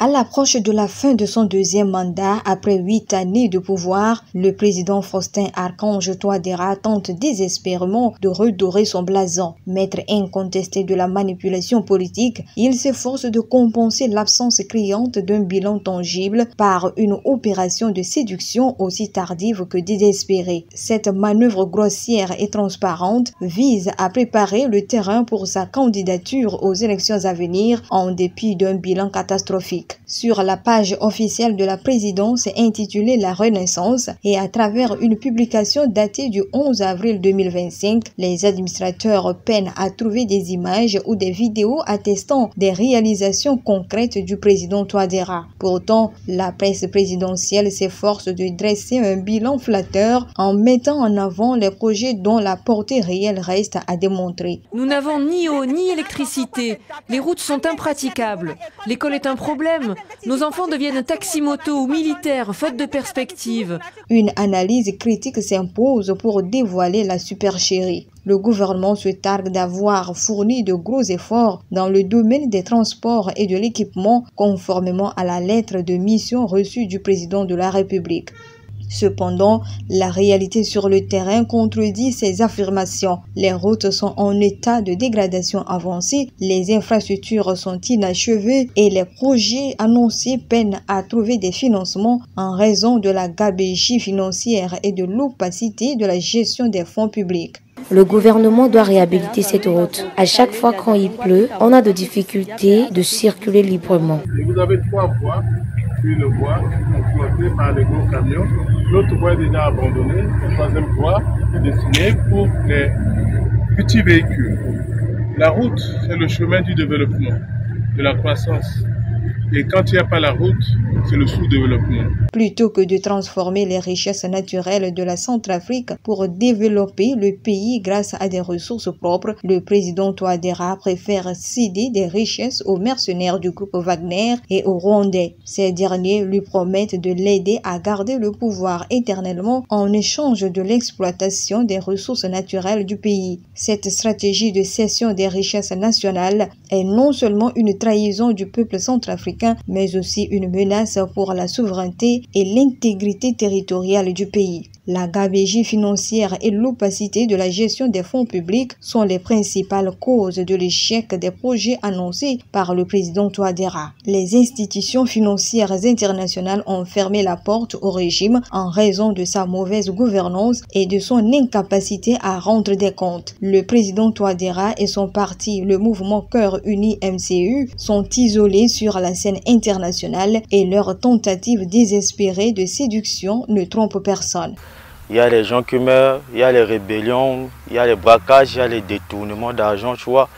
À l'approche de la fin de son deuxième mandat, après 8 années de pouvoir, le président Faustin Archange Touadéra tente désespérément de redorer son blason. Maître incontesté de la manipulation politique, il s'efforce de compenser l'absence criante d'un bilan tangible par une opération de séduction aussi tardive que désespérée. Cette manœuvre grossière et transparente vise à préparer le terrain pour sa candidature aux élections à venir en dépit d'un bilan catastrophique. Sur la page officielle de la présidence intitulée La Renaissance et à travers une publication datée du 11 avril 2025, les administrateurs peinent à trouver des images ou des vidéos attestant des réalisations concrètes du président Touadéra. Pourtant, la presse présidentielle s'efforce de dresser un bilan flatteur en mettant en avant les projets dont la portée réelle reste à démontrer. Nous n'avons ni eau ni électricité, les routes sont impraticables, l'école est un problème. Nos enfants deviennent taxi-moto ou militaires, faute de perspective. Une analyse critique s'impose pour dévoiler la supercherie. Le gouvernement se targue d'avoir fourni de gros efforts dans le domaine des transports et de l'équipement, conformément à la lettre de mission reçue du président de la République. Cependant, la réalité sur le terrain contredit ces affirmations. Les routes sont en état de dégradation avancée, les infrastructures sont inachevées et les projets annoncés peinent à trouver des financements en raison de la gabegie financière et de l'opacité de la gestion des fonds publics. Le gouvernement doit réhabiliter cette route. À chaque fois quand il pleut, on a de difficultés de circuler librement. Vous avez 3 voies. Une voie exploitée par les gros camions, l'autre voie est déjà abandonnée, la troisième voie est destinée pour les petits véhicules. La route, c'est le chemin du développement, de la croissance. Et quand il n'y a pas la route, c'est le sous-développement. Plutôt que de transformer les richesses naturelles de la Centrafrique pour développer le pays grâce à des ressources propres, le président Touadéra préfère céder des richesses aux mercenaires du groupe Wagner et aux Rwandais. Ces derniers lui promettent de l'aider à garder le pouvoir éternellement en échange de l'exploitation des ressources naturelles du pays. Cette stratégie de cession des richesses nationales est non seulement une trahison du peuple centrafricain, mais aussi une menace pour la souveraineté et l'intégrité territoriale du pays. La gabegie financière et l'opacité de la gestion des fonds publics sont les principales causes de l'échec des projets annoncés par le président Touadéra. Les institutions financières internationales ont fermé la porte au régime en raison de sa mauvaise gouvernance et de son incapacité à rendre des comptes. Le président Touadéra et son parti, le mouvement Cœur Uni MCU, sont isolés sur la scène internationale et leurs tentatives désespérées de séduction ne trompent personne. Il y a les gens qui meurent, il y a les rébellions, il y a les braquages, il y a les détournements d'argent, tu vois.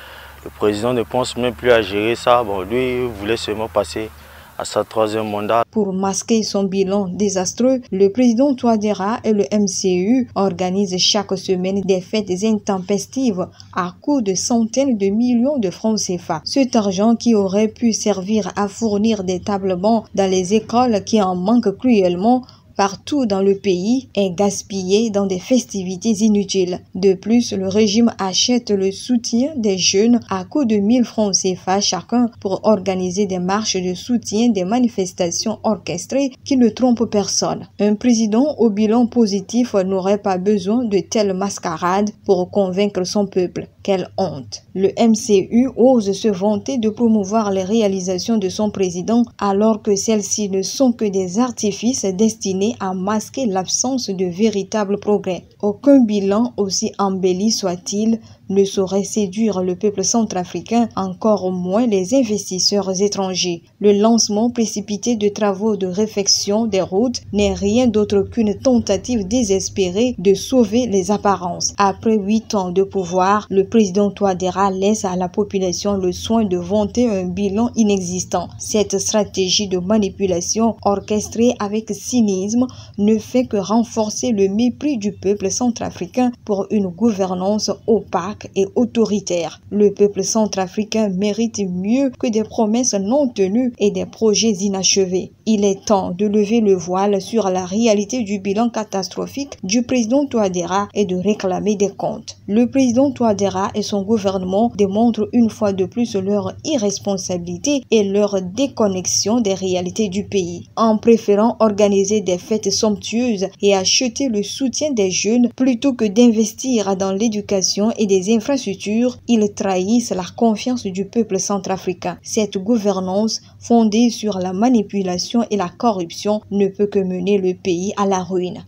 Le président ne pense même plus à gérer ça. Bon, lui, il voulait seulement passer à sa 3e mandat. Pour masquer son bilan désastreux, le président Touadéra et le MCU organisent chaque semaine des fêtes intempestives à coût de centaines de millions de francs CFA. Cet argent qui aurait pu servir à fournir des tables-bancs dans les écoles qui en manquent cruellement partout dans le pays est gaspillé dans des festivités inutiles. De plus, le régime achète le soutien des jeunes à coût de 1000 francs CFA chacun pour organiser des marches de soutien, des manifestations orchestrées qui ne trompent personne. Un président au bilan positif n'aurait pas besoin de telles mascarades pour convaincre son peuple. Quelle honte! Le MCU ose se vanter de promouvoir les réalisations de son président alors que celles-ci ne sont que des artifices destinés à masquer l'absence de véritables progrès. Aucun bilan, aussi embelli soit-il, ne saurait séduire le peuple centrafricain, encore moins les investisseurs étrangers. Le lancement précipité de travaux de réfection des routes n'est rien d'autre qu'une tentative désespérée de sauver les apparences. Après 8 ans de pouvoir, le président Touadéra laisse à la population le soin de vanter un bilan inexistant. Cette stratégie de manipulation orchestrée avec cynisme ne fait que renforcer le mépris du peuple centrafricain pour une gouvernance opaque et autoritaire. Le peuple centrafricain mérite mieux que des promesses non tenues et des projets inachevés. Il est temps de lever le voile sur la réalité du bilan catastrophique du président Touadéra et de réclamer des comptes. Le président Touadéra et son gouvernement démontrent une fois de plus leur irresponsabilité et leur déconnexion des réalités du pays. En préférant organiser des fêtes somptueuses et acheter le soutien des jeunes plutôt que d'investir dans l'éducation et des infrastructures, ils trahissent la confiance du peuple centrafricain. Cette gouvernance fondée sur la manipulation et la corruption ne peut que mener le pays à la ruine.